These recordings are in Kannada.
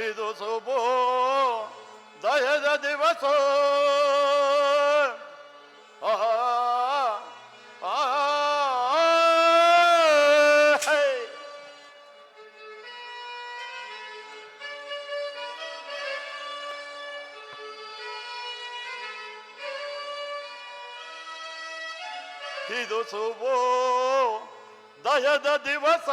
ಇದು ಶುಭೋ ದಯದ ದಿವಸ. ಇದು ಶುಭೋ ದಯದ ದಿವಸ.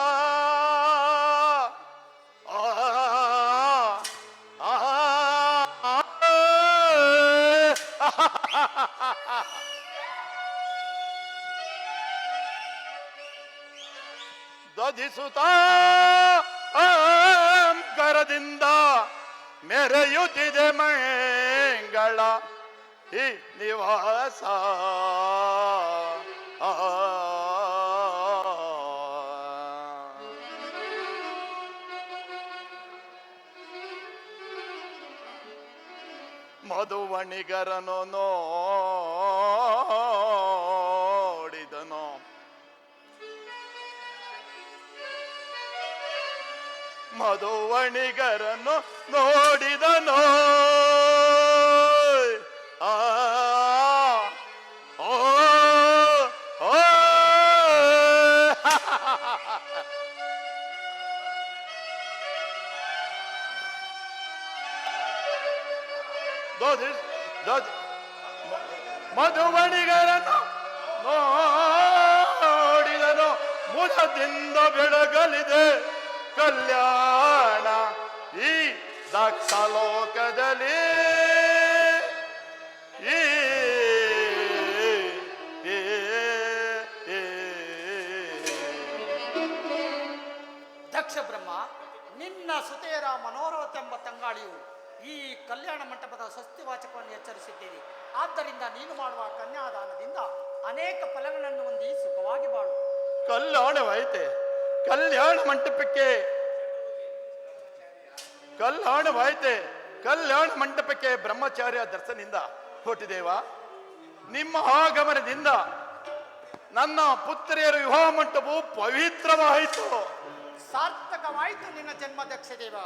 ದಧಿಸುತ್ತ ಕರದಿಂದ ಮೆರೆಯುತ್ತಿದೆ ಮಂಗಳ ಈ ನಿವಾಸ. ಮಧುವಣಿಗರನು ನೋಡಿದನು, ಮಧುವಣಿಗರನ್ನು ನೋಡಿದನು. ಮಧುವಣಿಗರನ್ನು ನೋಡಿದನು, ಮುದದಿಂದ ಬೆಳಗಲಿದೆ ಕಲ್ಯಾಣ ಈ ದಕ್ಷ ಲೋಕದಲ್ಲಿ. ದಕ್ಷ ಬ್ರಹ್ಮ, ನಿನ್ನ ಸುತೆಯರ ಮನೋರಥೆಂಬ ತಂಗಾಳಿಯು ಈ ಕಲ್ಯಾಣ ಮಂಟಪದ ಸ್ವಸ್ತಿವಾಚಕವನ್ನು ಎಚ್ಚರಿಸಿದ್ದೀರಿ. ಆದ್ದರಿಂದ ನೀನು ಮಾಡುವ ಕನ್ಯಾದಾನದಿಂದ ಅನೇಕ ಫಲಗಳನ್ನು ಹೊಂದಿ ಸುಖವಾಗಿ ಬಾಳು. ಕಲ್ಯಾಣವಾಯಿತೆ, ಕಲ್ಯಾಣ ಮಂಟಪಕ್ಕೆ ಕಲ್ಯಾಣ ಮಂಟಪಕ್ಕೆ ಬ್ರಹ್ಮಚಾರ್ಯ ದರ್ಶನದಿಂದ ಹೊರಟಿದೇವ. ನಿಮ್ಮ ಆಗಮನದಿಂದ ನನ್ನ ಪುತ್ರಿಯರ ವಿವಾಹ ಮಂಟಪವು ಪವಿತ್ರವಾಯಿತು, ಸಾರ್ಥಕವಾಯಿತು ನಿನ್ನ ಜನ್ಮ ದಕ್ಷ ದೇವ.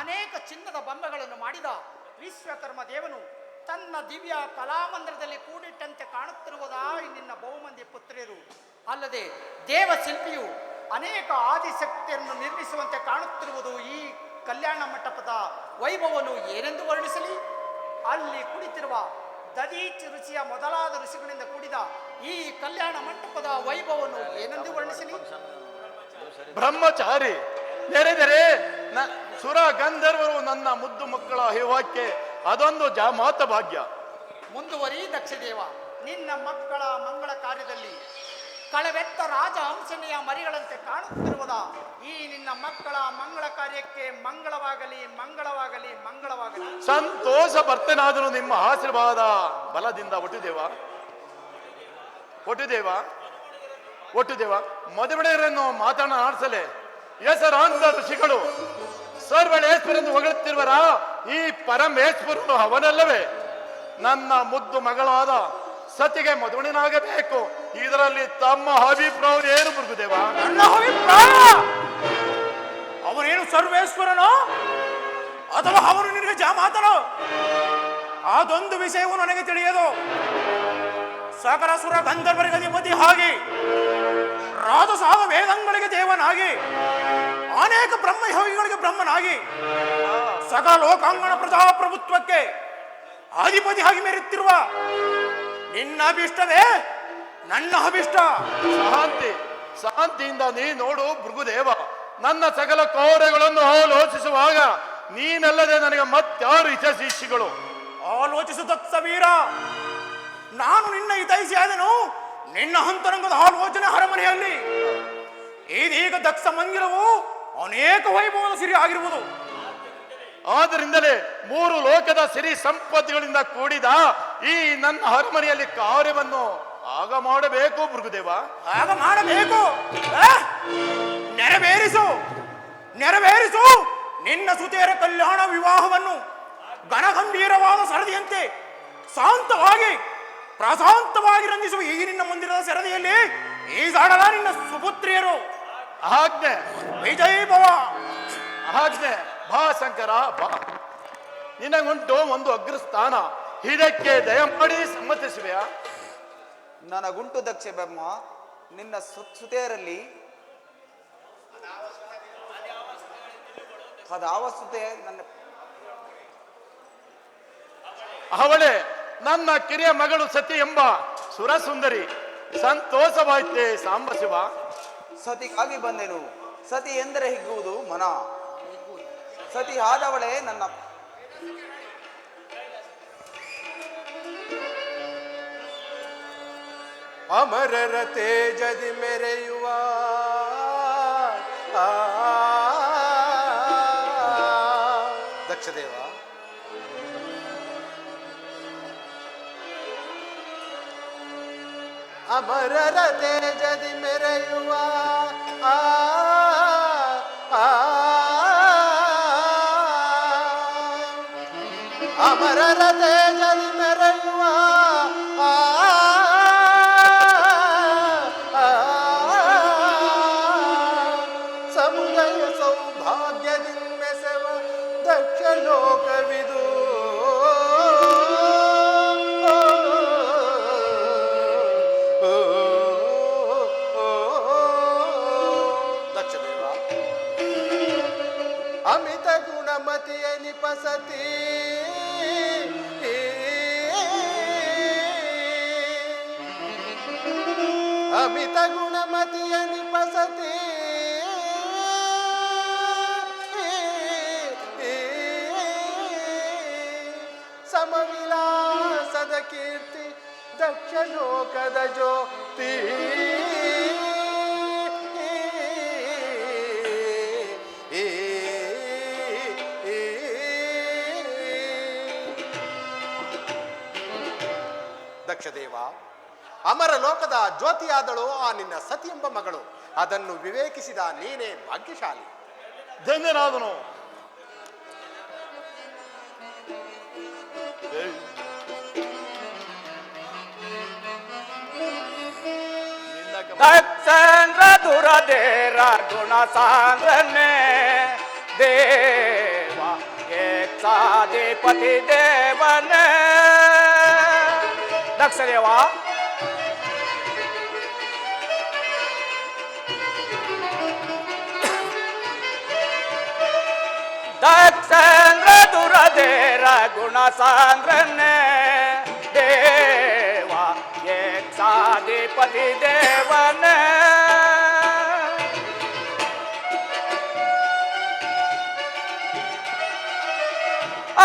ಅನೇಕ ಚಿನ್ನದ ಬೊಂಬೆಗಳನ್ನು ಮಾಡಿದ ವಿಶ್ವಕರ್ಮ ದೇವನು ತನ್ನ ದಿವ್ಯ ಕಲಾಮಂದಿರದಲ್ಲಿ ಕೂಡಿಟ್ಟಂತೆ ಕಾಣುತ್ತಿರುವುದಾ ನಿನ್ನ ಬಹುಮಂದಿ ಪುತ್ರಿಯರು. ಅಲ್ಲದೆ ದೇವಶಿಲ್ಪಿಯು ಅನೇಕ ಆದಿಶಕ್ತಿಯನ್ನು ನಿರ್ಮಿಸುವಂತೆ ಕಾಣುತ್ತಿರುವುದು ಈ ಕಲ್ಯಾಣ ಮಂಟಪದ ವೈಭವವನ್ನು ಏನೆಂದು ವರ್ಣಿಸಲಿ. ಅಲ್ಲಿ ಕುಳಿತಿರುವ ದದೀಚ ಋಷಿಯ ಮೊದಲಾದ ಋಷಿಗಳಿಂದ ಕೂಡಿದ ಈ ಕಲ್ಯಾಣ ಮಂಟಪದ ವೈಭವವನ್ನು ಏನೆಂದು ವರ್ಣಿಸಲಿ. ಬ್ರಹ್ಮಚಾರಿ ನೆರೆದರೆ ಸುರ ಗಂಧರ್ವರು ನನ್ನ ಮುದ್ದು ಮಕ್ಕಳ ಅಹಿವಾಕ್ಯ ಅದೊಂದು ಜಾಮಾತ ಭಾಗ್ಯ. ಮುಂದುವರಿ ದಕ್ಷದೇವ, ನಿನ್ನ ಮಕ್ಕಳ ಮಂಗಳ ಕಾರ್ಯದಲ್ಲಿ ಕಳವೆತ್ತ ರಾಜ ಹಂಸನೆಯ ಮರಿಗಳಂತೆ ಕಾಣುತ್ತಿರುವುದ ಈ ನಿನ್ನ ಮಕ್ಕಳ ಮಂಗಳ ಕಾರ್ಯಕ್ಕೆ ಮಂಗಳವಾಗಲಿ ಮಂಗಳವಾಗಲಿ ಮಂಗಳವಾಗಲಿ. ಸಂತೋಷ ಭರ್ತನಾದನು ನಿಮ್ಮ ಆಶೀರ್ವಾದ ಬಲದಿಂದ. ಒಟ್ಟುದೇವ ಮದುವೆಯರನ್ನು ಮಾತನಾಡಿಸಲೇ ಹೆಸರಾಂತ ಋಷಿಗಳು ಸರ್ವಳೇಶ್ವರನ್ನು ಹೊಗಳುತ್ತಿರುವರ ಈ ಪರಮೇಶ್ವರನು ಅವನಲ್ಲವೇ. ನನ್ನ ಮುದ್ದು ಮಗಳಾದ ಸತಿಗೆ ಮದುವಣನಾಗಬೇಕು. ಇದರಲ್ಲಿ ತಮ್ಮ ಅಭಿಪ್ರಾಯ ಏನು ಬುರುಗುದೇವ? ನನ್ನ ಅಭಿಪ್ರಾಯ ಅವನೇನು ಸರ್ವೇಶ್ವರನೋ ಅಥವಾ ಅವನು ನಿನಗೆ ಜಾಮಾತನೋ ಅದೊಂದು ವಿಷಯವು ನನಗೆ ತಿಳಿಯದು. ಸಕಲ ಸುರ ಗಂಧರ್ವರಿಗೆ ಅಧಿಪತಿ ಆಗಿ ರಾಜಸಾವ ವೇದಗಳಿಗೆ ದೇವನಾಗಿ ಅನೇಕ ಬ್ರಹ್ಮಯೋಗಿಗಳಿಗೆ ಬ್ರಹ್ಮನಾಗಿ ಸಕಲ ಲೋಕಾಂಗಣ ಪ್ರಜಾಪ್ರಭುತ್ವಕ್ಕೆ ಅಧಿಪತಿಯಾಗಿ ಮೆರೆಯುತ್ತಿರುವ ನಿನ್ನ ಅಭಿಷ್ಟವೇ ನನ್ನ ಅಭಿಷ್ಟ. ಶಾಂತಿಯಿಂದ ನೀ ನೋಡು ಭೃಗುದೇವ, ನನ್ನ ಸಕಲ ಕಾರ್ಯಗಳನ್ನು ಆಲೋಚಿಸುವಾಗ ನೀನಲ್ಲದೆ ನನಗೆ ಮತ್ತಾರು ಹಿತೈಷಿಗಳು. ಆಲೋಚಿಸು ದಕ್ಷ ವೀರ, ನಾನು ನಿನ್ನ ಹಿತೈಷಿಯಾದನು ನಿನ್ನ ಅಂತರಂಗದ ಆಲೋಚನೆ ಅರಮನೆಯಲ್ಲಿ. ಇದೀಗ ದಕ್ಷ ಮಂದಿರವು ಅನೇಕ ವೈಭವದ ಸಿರಿ ಆಗಿರುವುದು. ಆದ್ದರಿಂದಲೇ 3 ಲೋಕದ ಸಿರಿ ಸಂಪತ್ತುಗಳಿಂದ ಕೂಡಿದ ಈ ನನ್ನ ಅರಮನೆಯಲ್ಲಿ ಕಾರ್ಯವನ್ನು ಆಗ ಮಾಡಬೇಕು ಭೃಗುದೇವ. ಆಗ ಮಾಡಬೇಕು. ನೆರವೇರಿಸು ನಿನ್ನ ಸುತೆಯರ ಕಲ್ಯಾಣ ವಿವಾಹವನ್ನು ಘನಗಂಭೀರವಾದ ಸರದಿಯಂತೆ ಶಾಂತವಾಗಿ ಪ್ರಶಾಂತವಾಗಿ ರಂಜಿಸುವ ಈ ನಿನ್ನ ಮಂದಿರದ ಸರದಿಯಲ್ಲಿ ಈಜಾಡಲ ನಿನ್ನ ಸುಪುತ್ರಿಯರು. ಆಜ್ಞೆ ವಿಜಯ ಭವ. ಆಜ್ಞೆ. ಬಾ ಶಂಕರ ಬಾ. ನಿನಗುಂಟು ಒಂದು ಅಗ್ರಸ್ಥಾನ, ಇದಕ್ಕೆ ದಯಮಾಡಿ ಸಮ್ಮತಿಸುವೆಯಾ? ನನಗುಂಟು ದಕ್ಷ ಬ್ರಹ್ಮ. ನಿನ್ನ ಸುತೆಯರಲ್ಲಿ ಅದಾವಸುತೆ ನನ್ನ ಅವಳೇ ನನ್ನ ಕಿರಿಯ ಮಗಳು ಸತಿ ಎಂಬ ಸುರಸುಂದರಿ. ಸಂತೋಷವಾಯ್ತೆ ಸಾಂಬ ಶಿವ. ಸತಿಗಾಗಿ ಬಂದೆನು. ಸತಿ ಎಂದರೆ ಹಿಗ್ಗುವುದು ಮನ. ಸತಿ ಆದವಳೇ ನನ್ನ ಅಮರರ ತೇಜದಿ ಮೆರೆಯುವ ದಕ್ಷದೇವ. ಅಮರರ ತೇಜದಿ ಮೆರೆಯುವ ಅಮರರ ತೇಜದಿ ಮೆರೆಯುವ ಸಮುದಯ ಸೌಭಾಗ್ಯದಿಂದೆಸೆವ ದಕ್ಷ ಲೋಕವಿದು. ದಕ್ಷದೇವ ಅಮಿತ ಗುಣಮತಿಯ ನಿಪಸತಿ ಅಮಿತ ಗುಣಮತಿಯ ನಿಪಸತಿ ಸಮವಿಲಾಸದ ಕೀರ್ತಿ ದಕ್ಷ ಲೋಕದ ಜ್ಯೋತಿ. ದಕ್ಷದೇವ, ಅಮರ ಲೋಕದ ಜ್ಯೋತಿಯಾದಳು ಆ ನಿನ್ನ ಸತಿ ಎಂಬ ಮಗಳು. ಅದನ್ನು ವಿವೇಕಿಸಿದ ನೀನೇ ಭಾಗ್ಯಶಾಲಿ. ಧನ್ಯನಾದನು. ದಕ್ಷೇಂದ್ರ ದುರದೇರ ಗುಣ ಸಾಂದ್ರನೆ ದೇವ ಏಕಾಧಿಪತಿ ದೇವನೇ. ದಕ್ಷದೇವ ದಕ್ಷೇಂದ್ರ ದುರದೇರ ಗುಣ ಸಾಂದ್ರನೆ ದೇವ ಏಕಾಧಿಪತಿ ದೇವನೇ.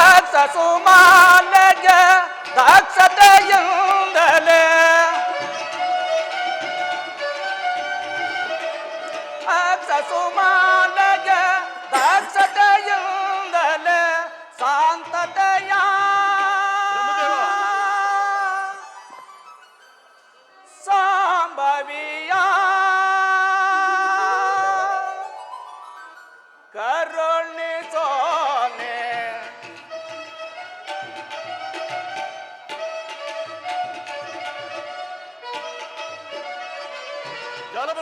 ಅಕ್ಷ ಸುಮಾಲಜ ದಕ್ಷತೆಯಿಂದಲೇ ಅಕ್ಷ ಸುಮಾಲಜ ದಕ್ಷತೆಯಿಂದಲೇ ಶಾಂತತೆಯ ಸಂಭವಿಯ ಕರುಣಿಸೋನೆ.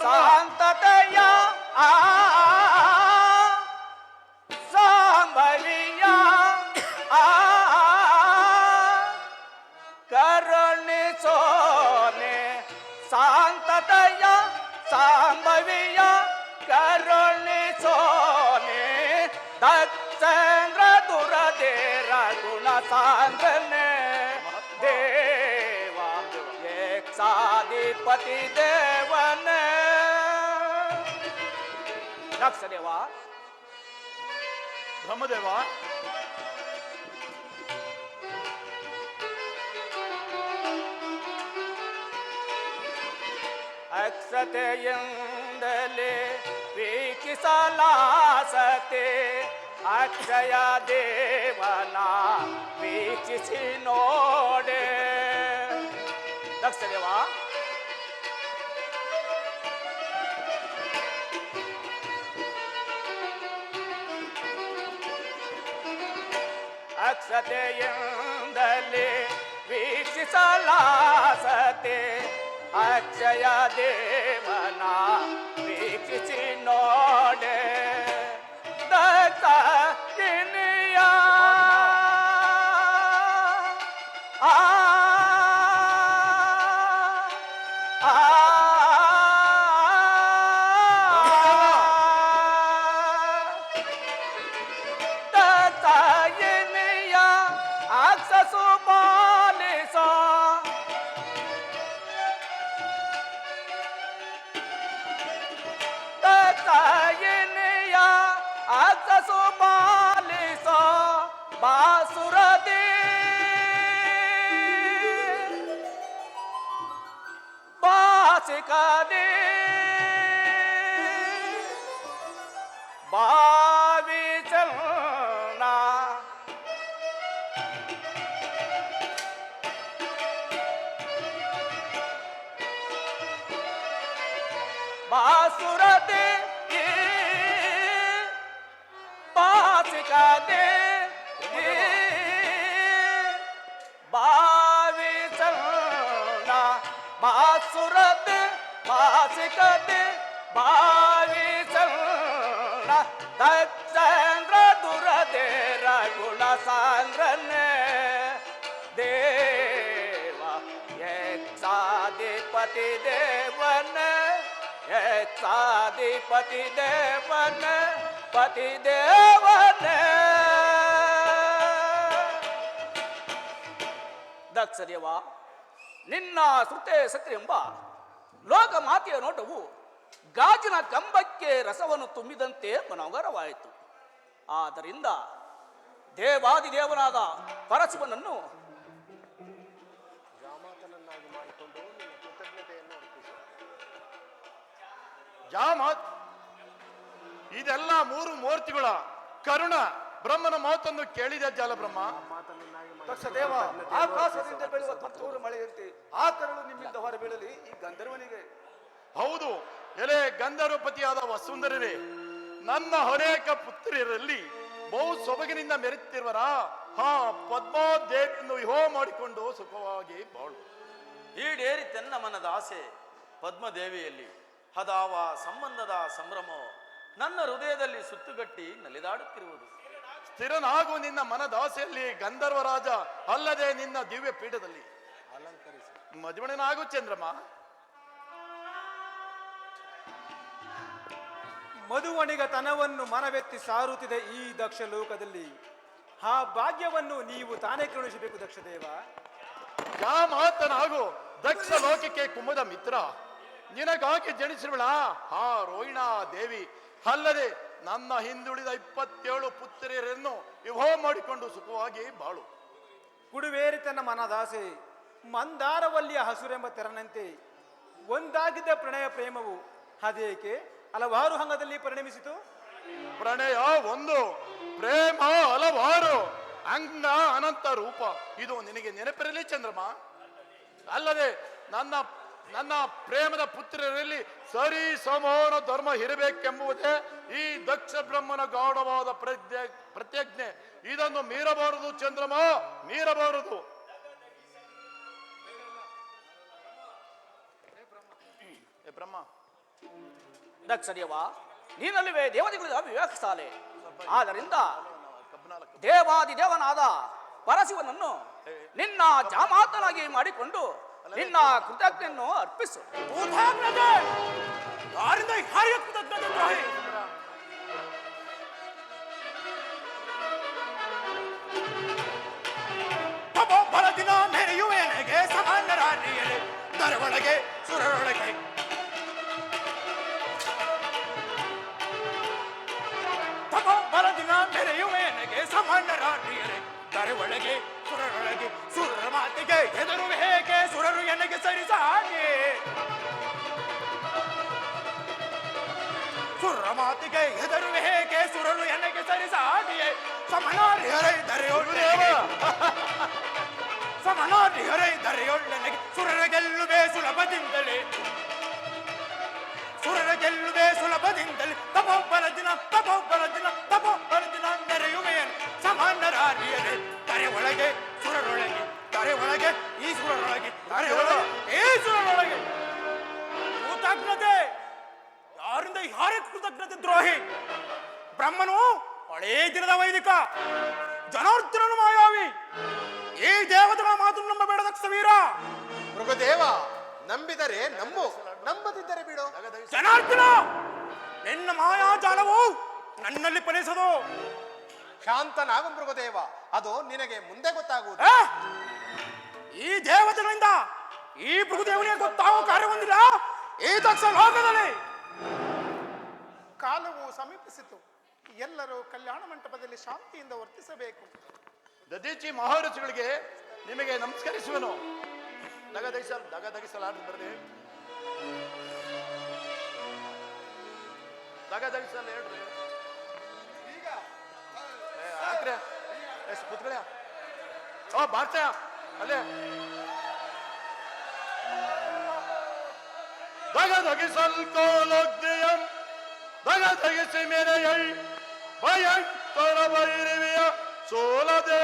ಶಾಂತತೆಯ ಸಂಭವಿಯ ಕರುಣಿಸೋನೆ. ಶಾಂತತೆಯ ಸಂಭವಿಯ ಕರುಣಿಸೋನೆ. ದಕ್ಷೇಂದ್ರ ದುರದೇರ ಗುಣ ಸಾಂದ್ರನೆ ದೇವ ಏಕಾಧಿಪತಿ ದೇವನೇ. ದಕ್ಷದೇವ ಬ್ರಹ್ಮದೇವ, ಅಕ್ಷತೆಯಿಂದಲೇ ವೀಕ್ಷಿಸಲಾಸತೆ ಅಕ್ಷಯ ದೇವನ ವೀಕ್ಷಿಸಿ ನೋಡೆ. ದಕ್ಷದೇವ ಅಕ್ಷತೆಯಿಂದಲೇ ವೀಕ್ಷಿಸಲಾಸತೆ ಅಕ್ಷಯ ದೇವನ ವೀಕ್ಷಿಸಿ ನೋಡೆ. ದಕ್ಷ ಬಾಸುರದೆ ಬಾಸಿಕದೆ ಭಾವಿಸಲ್ನ ಬಾಸುರದೆ ಬಾಸಿಕದೆ ಭಾವಿಸಲ್ನ ಬಾಸುರದೆ ಬಾಸಿಕದೆ ಭಾವಿಸಲ್ನ ದಕ್ಷೇಂದ್ರ ದುರದೆ ರಘುಳ ಸಾಂದ್ರನೆ ದೇವ ಯಕ್ಷಾಧಿಪತಿ ದೇವನ ಯಕ್ಷಾಧಿಪತಿ ದೇವನ ಪತಿ ದೇವನ ದಕ್ಷದೇವ ನಿನ್ನ ಶ್ರುತೆ ಸತ್ಯ ಎಂಬ ಲೋಕಮಾತೆಯ ನೋಟವು ಗಾಜಿನ ಕಂಬಕ್ಕೆ ರಸವನ್ನು ತುಂಬಿದಂತೆ ಮನೋಗರವಾಯಿತು. ಆದ್ದರಿಂದ ದೇವಾದಿದೇವನಾದ ಪರಶಿವನನ್ನು ಜಾಮಾತನನ್ನಾಗಿ ಮಾಡಿಕೊಂಡು ನಿನ್ನ ಕೃತಜ್ಞತೆಯನ್ನು ಅರ್ಪಿಸು. ಜಾಮತ್ ಇದೆಲ್ಲ ಮೂರು ಮೂರ್ತಿಗಳ ಕರುಣ ಬ್ರಹ್ಮನ ಮಾತನ್ನು ಕೇಳಿದ ಜಾಲ ಬ್ರಹ್ಮ. ದಕ್ಷದೇವ ಆಕಾಶದಿಂದ ಬೀಳುವ ತುಂತುರು ಮಳೆಯಂತೆ ಆ ಕರುಳು ನಿಮ್ಮಿಂದ ಹೊರಬೀಳಲಿ ಈ ಗಂಧರ್ವನಿಗೆ. ಹೌದು, ಎಲೆ ಗಂಧರ್ವಪತಿಯಾದ ವಸುಂಧರರೇ, ನನ್ನ ಅನೇಕ ಪುತ್ರಿಯರಲ್ಲಿ ಬಹು ಸೊಬಗಿನಿಂದ ಮೆರೆಯುತ್ತಿರುವರ ಹಾ ಪದ್ಮಾದೇವಿಯನ್ನು ವಿವಾಹ ಮಾಡಿಕೊಂಡು ಸುಖವಾಗಿ ಬಾಳು. ಈಡೇರಿತೆನ್ನ ಮನದ ಆಸೆ ಪದ್ಮದೇವಿಯಲ್ಲಿ ಹದಾವ ಸಂಬಂಧದ ಸಂಭ್ರಮ ನನ್ನ ಹೃದಯದಲ್ಲಿ ಸುತ್ತುಗಟ್ಟಿ ನಲಿದಾಡುತ್ತಿರುವುದು. ಸ್ಥಿರನಾಗು ನಿನ್ನ ಮನದಾಸೆಯಲ್ಲಿ ಗಂಧರ್ವರಾಜ ಅಲ್ಲದೆ ನಿನ್ನ ದಿವ್ಯ ಪೀಠದಲ್ಲಿ ಅಲಂಕರಿಸಿ ಮದುವಣನಾಗು ಚಂದ್ರಮ. ಮಧುವಣಿಗತನವನ್ನು ಮನವೆತ್ತಿ ಸಾರುತ್ತಿದೆ ಈ ದಕ್ಷ ಲೋಕದಲ್ಲಿ. ಆ ಭಾಗ್ಯವನ್ನು ನೀವು ತಾನೇ ಕರುಣಿಸಬೇಕು ದಕ್ಷದೇವ. ಮಾತನಾಗು ದಕ್ಷ ಲೋಕಕ್ಕೆ ಕುಮುದ ಮಿತ್ರ. ನಿನಗಾಗಿ ಜನಿಸಿರುವಳ ಆ ರೋಹಿಣಾ ದೇವಿ ಅಲ್ಲದೆ ನನ್ನ ಹಿಂದುಳಿದ 27 ಪುತ್ರಿಯರನ್ನು ವಿವಾಹ ಮಾಡಿಕೊಂಡು ಸುಖವಾಗಿ ಬಾಳು. ಕುಡುವೇರಿತನ ಮನದಾಸೆ ಮಂದಾರವಲ್ಲಿಯ ಹಸುರೆಂಬ ತೆರನಂತೆ ಒಂದಾಗಿದ್ದ ಪ್ರಣಯ ಪ್ರೇಮವು ಅದೇಕೆ ಹಲವಾರು ಹಂಗದಲ್ಲಿ ಪರಿಣಮಿಸಿತು. ಪ್ರಣಯ ಒಂದು, ಪ್ರೇಮ ಹಲವಾರು, ಅಂಗ ಅನಂತ ರೂಪ. ಇದು ನಿನಗೆ ನೆನಪಿರಲಿ ಚಂದ್ರಮ. ಅಲ್ಲದೆ ನನ್ನ ಪ್ರೇಮದ ಪುತ್ರರಲ್ಲಿ ಸರಿ ಸಮಾನ ಧರ್ಮ ಇರಬೇಕೆಂಬುದೇ ಈ ದಕ್ಷ ಬ್ರಹ್ಮನ ಗಾಢವಾದ ಪ್ರತಿಜ್ಞೆ. ಇದನ್ನು ಮೀರಬಾರದು ಚಂದ್ರಮ, ಮೀರಬಾರದು. ಬ್ರಹ್ಮ ದಕ್ಷದೇವ ನೀನಲ್ಲವೇ ದೇವತೆಗಳ ವಿವೇಕ ಶಾಲೆ. ಆದ್ದರಿಂದ ದೇವಾದಿದೇವನಾದ ಪರಶಿವನನ್ನು ನಿನ್ನ ಜಾಮಾತನಾಗಿ ಮಾಡಿಕೊಂಡು ನಿನ್ನ ಕೃತಜ್ಞೆಯನ್ನು ಅರ್ಪಿಸು. ದಿನ ಮೆರೆಯುವೆನಗೆ ಸಮಾನರಾಣಿಯರೆ ದರವೊಳಗೆ ಸುರರೊಳಗೆ ಬಲದಿನ ಮೆರೆಯುವೆನಗೆ ಸಮಾನರಾಣಿಯರೆ ದರವೊಳಗೆ ಸುರರೊಳಗೆ ಸುರರ ಮಾತಿಗೆ ಹೆದರುವೆ ಹೇಗೆ ಸುರರು ಎನಗೆ ಸರಿಸಾಗೆ ಸುರರ ಮಾತಿಗೆ ಹೆದರುವೆ ಹೇಗೆ ಸುರರು ಎನಗೆ ಸರಿಸಾಗಿಯೇ ಸಮನಾರ್ಹರೈ ದರೆಯೊಳ್ಳೆಗೆ ಸಮನಾರ್ಹರೈ ದರೆಯೊಳ್ಳೆನಗೆ ಸುರರ ಗೆಲ್ಲುವೆ ಸುಲಭದಿಂದಲೇ ಸುರರ ಗೆಲ್ಲುವೆ ಸುಲಭದಿಂದಲೇ ತಪೋಬ್ಬರ ದಿನ ನೆರೆಯುವೆಯನು ಸಮಾನರಾರಿಯರೆ ತಾರೆ ಒಳಗೆ ಸುರರೊಳಗೆ ತಾರೆ ಒಳಗೆ ಈ ಸುರರೊಳಗೆ ತಾರೆ ಒಳಗೆ ಈ ಸುರರೊಳಗೆ ಕೃತಜ್ಞತೆ ಯಾರಿಂದ ಯಾರೇ ಕೃತಜ್ಞತೆ ದ್ರೋಹಿ. ಬ್ರಹ್ಮನು ಹಳೇ ದಿನದ ವೈದಿಕ, ಜನಾರ್ದನನು ಮಾಯಾವಿ. ಈ ದೇವತೆಗಳ ಮಾತನ್ನು ನಂಬಬೇಡ ದಕ್ಷವೀರ. ಮೃಗದೇವ ನಂಬಿದರೆ ನಂಬು, ನಂಬದಿದ್ದರೆ ಬಿಡು. ಜನಾರ್ದನ ನಿನ್ನ ಮಾಯಾಜಾಲವು ನನ್ನಲ್ಲಿ ಫಲಿಸದು. ಶಾಂತನಾಗು ಮೃಗದೇವ, ಅದು ನಿನಗೆ ಮುಂದೆ ಗೊತ್ತಾಗುವುದು. ಈ ದೇವತೆಗಳಿಂದ ಈ ಮೃಗದೇವನಿಗೆ ಗೊತ್ತಾಗುವ ಕಾರ್ಯ ಹೊಂದಿಲ್ಲ ಈ ದಕ್ಷ ಲೋಕದಲ್ಲಿ. ಕಾಲವು ಸಮೀಪಿಸಿತು. ಎಲ್ಲರೂ ಕಲ್ಯಾಣ ಮಂಟಪದಲ್ಲಿ ಶಾಂತಿಯಿಂದ ವರ್ತಿಸಬೇಕು. ದದೀಚಿ ಮಹಾರುಚಿಗಳಿಗೆ ನಿಮಗೆ ನಮಸ್ಕರಿಸುವನು. ದಗದಗಿಸಲಾರ್ದು ಬರ್ರಿ, ದಗದಗಿಸಲ್ಲ ಹೇಳ್ರಿ. ಹಾಕ್ರಿ ಎಷ್ಟು ಕುತ್ಕೊಳ್ಳ. ಓ ಬಾರ್ತ ಅಲ್ಲೇ ದಗದಗಿಸಲ್ಕೋಲೋಗ್ಯಂ ದಗದಗಿಸಿ ಮೇರೆಯೈ ಭಯಂಕರ ಭೈರವಿಯ ಸೋಲದೆ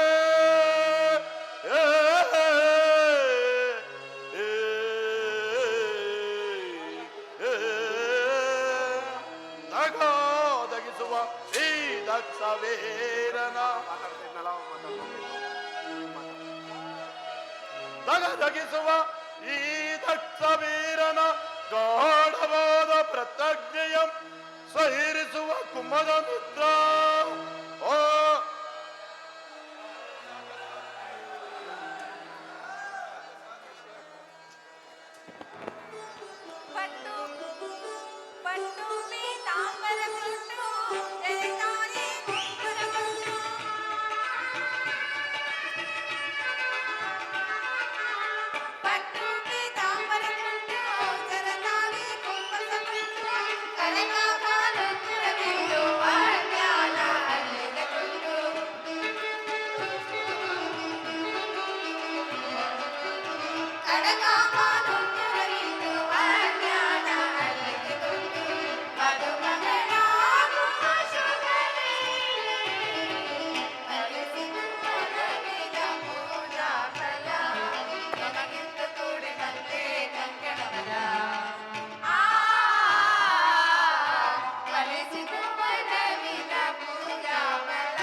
ದಗದಗಿಸುವ ಈ ದಕ್ಷವೀರನ ದಗದಗಿಸುವ ಈ ದಕ್ಷವೀರನ ಗಾಢವಾದ ಪ್ರತಜ್ಞೆಯಂ ಸಹಿರಿಸುವ ಕುಮದ ಮಿತ್ರ. ಓ ಪಟ್ಟು ಪಟ್ಟು ಪೀತಾಂಬರ ಕೊಟ್ಟು ಜಯಕಾರಿ ಕುಂಕುಮ ಕೊಟ್ಟು ಪಟ್ಟು ಪೀತಾಂಬರ ಕೊಟ್ಟು ಜಯಕಾರಿ ಕುಂಕುಮ ಕೊಟ್ಟು ಕನಕ ಕಾಲುಂಗುರ ಬಿಟ್ಟು ಅಜ್ಞಾನ ಅಲ್ಲಿದ ಕೊಂಡು ಕನಕ ಕಾಲುಂಗುರ ಬಿಟ್ಟು ಅಜ್ಞಾನ ಅಲ್ಲಿದ ಕೊಂಡು ಮಧುಮಗಳಾಗುವ ಶುಭವೇಳೆ ಬಯಸಿದು ಮನವಿದ ಪೂಜಾ ಫಲ ನನಗೆಂದು ಕೂಡಿ ಬಂದೆ ಕಂಕಣಬಲ. ಬಯಸಿದು ಮನವಿದ ಪೂಜಾ ಫಲ.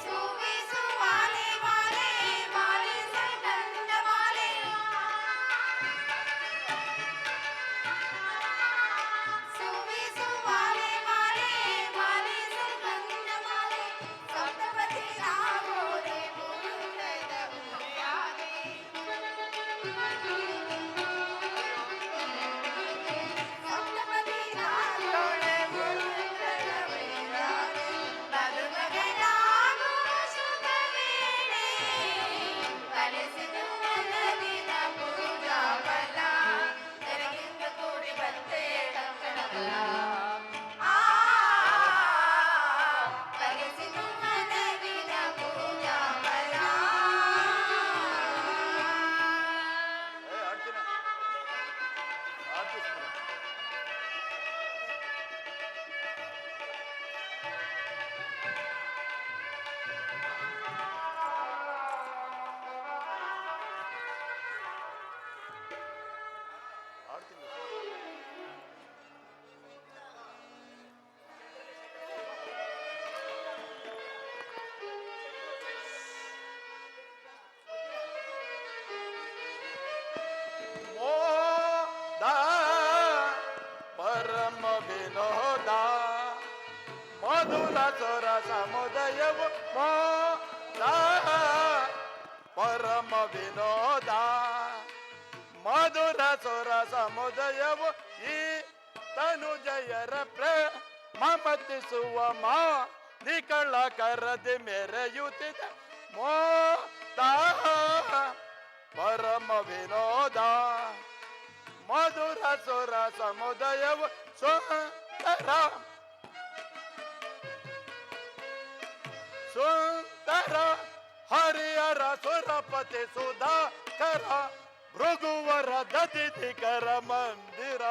ಸುವಿಸು ವಾಲೆ ವಾಲೆ ವಾಲೆ ಸಂಗಂಧ ವಾಲೆ ಸುವಿಸು ವಾಲೆ ವಾಲೆ ವಾಲೆ ಸಂಗಂಧ ವಾಲೆ ಸಪ್ತಪದಿ ರಾಗೋರೆ ಮುರುಗದ ಉರಿಯಾದೆ ಸಪ್ತಪದಿ ರಾಗೋರೆ ಮುರುಗದ ಉರಿಯಾದೆ ಮಧುಮಗಳಾಗುವ ಶುಭವೇಳೆ ಬಯಸಿದು ಮನವಿದ ಪೂಜಾ ಫಲ ನನಗೆಂದು ಕೂಡಿ ಬಂದೆ ಕಂಕಣಬಲ. ಬಯಸಿದು ಮನವಿದ ಪೂಜಾ ಫಲ. ಆಡ್ತೀನಿ ಆಡ್ತೀನಿ ಆಡ್ತೀನಿ. ಮೋದ ಪರಮ ವಿನೋದ ಮಧುರ ಸ್ವರ ಸಮುದಯವು ಮೋದ ಪರಮ ವಿನೋದ ಮಧುರ ಸ್ವರ ಸಮುದಯವು ಈ ತನುಜಯರ ಮಮತಿಸುವ ಮಾ ನಿಕಳ ಕರದಿ ಮೆರೆಯುತ್ತಿದೆ ಮೋದ ಪರಮ ವಿನೋದ ಮಧುರ ಸುರ ಸಮುದಯವು ಸುಂದರ ಸುಂದರ ಹರಿಹರ ಸುರಪತಿ ಸುಧಾಕರ ಭೃಗುವರ ದತಿಧಿಕರ ಮಂದಿರ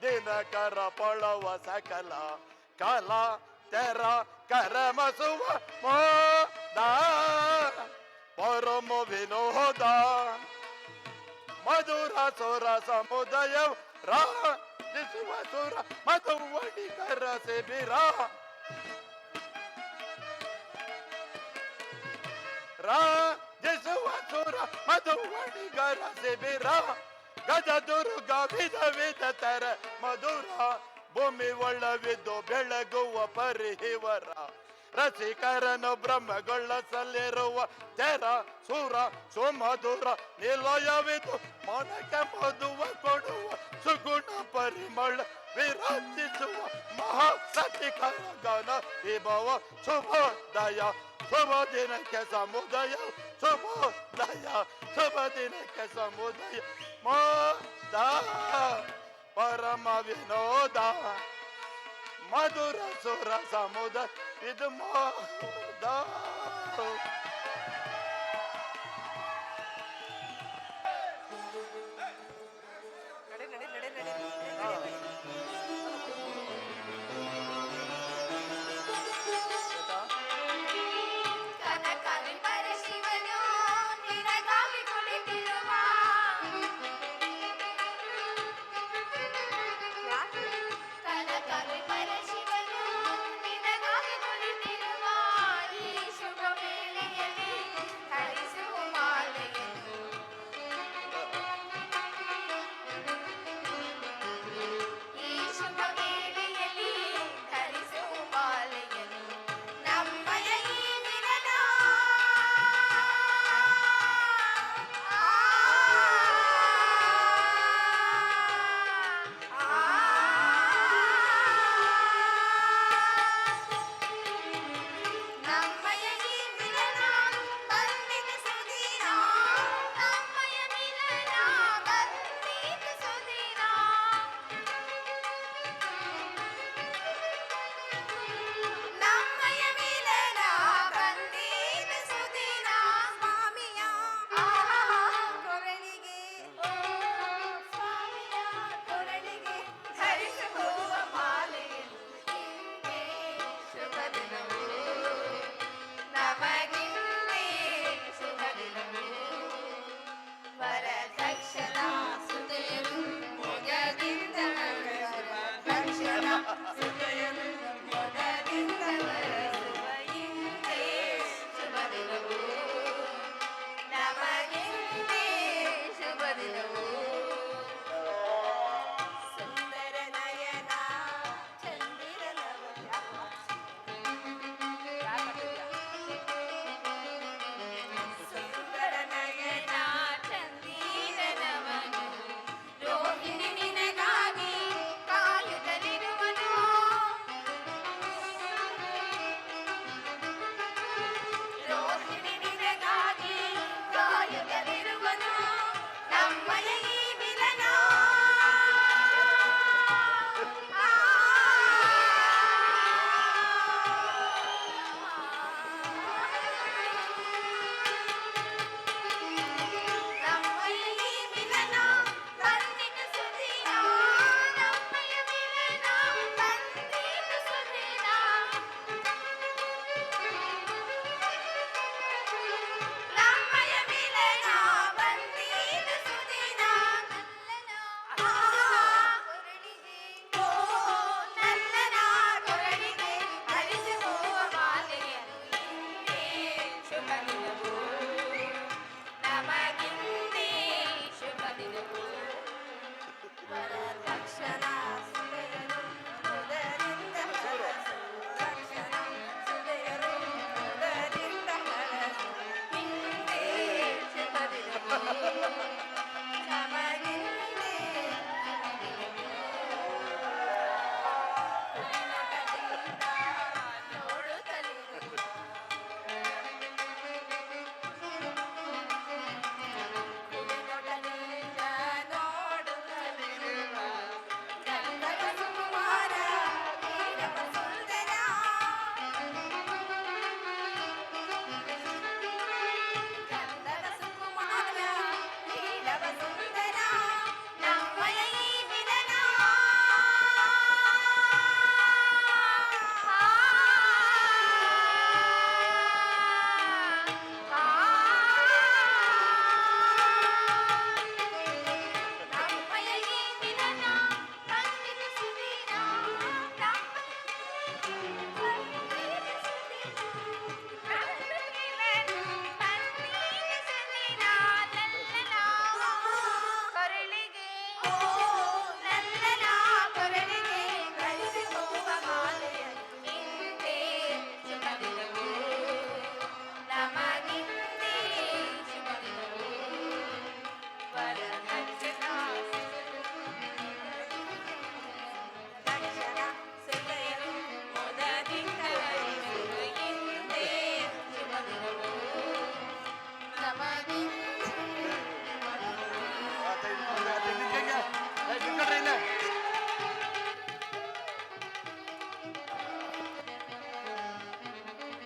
ದಿನಕರ ಪೊಳವ ಸಕಲ ಕಲಾ ತೆರ ಕರಮಸುವ ಮೋದ ಪರಮ ವಿನೋದ ಮಧುರ ಸುರ ಸಮುದಯ ರಾಜಿಸುವ ಸುರ ಮಧುವಣಿಕರ ಶಿಬಿರ ರಾಜಿಸುವ ಸುರ ಮಧುವಣಿಕರ ಶಿಬಿರ ಗಜ ದುರ್ಗ ವಿಧ ವಿಧ ತರ ಮಧುರ ಭೂಮಿ ಒಳ್ಳವಿದ್ದು ಬೆಳಗುವ ಪರಿಹಿವರ ರಸಿಕರನು ಬ್ರಹ್ಮಗೊಳ್ಳಸಲಿರುವ ತೆರ ಸುರ ಸುಮಧುರ ನಿಲಯವಿದು ಮನಕ್ಕೆ ಮಧುವ ಕೊಡುವ ಸುಗುಣ ಪರಿಮಳ ವಿರಾಜಿಸುವ ಮಹಾಸತಿಕರ ಗಣ ವಿಭವ ಶುಭೋದಯ ಶುಭ ದಿನಕ್ಕೆ ಸಮುದಯ ಶುಭೋದಯ ಶುಭ ದಿನಕ್ಕೆ ಸಮುದಯ ಮೋದ ಪರಮ ವಿನೋದ ಮಧುರ ಸುರ ಸಮುದ ಇದು ಮೋದ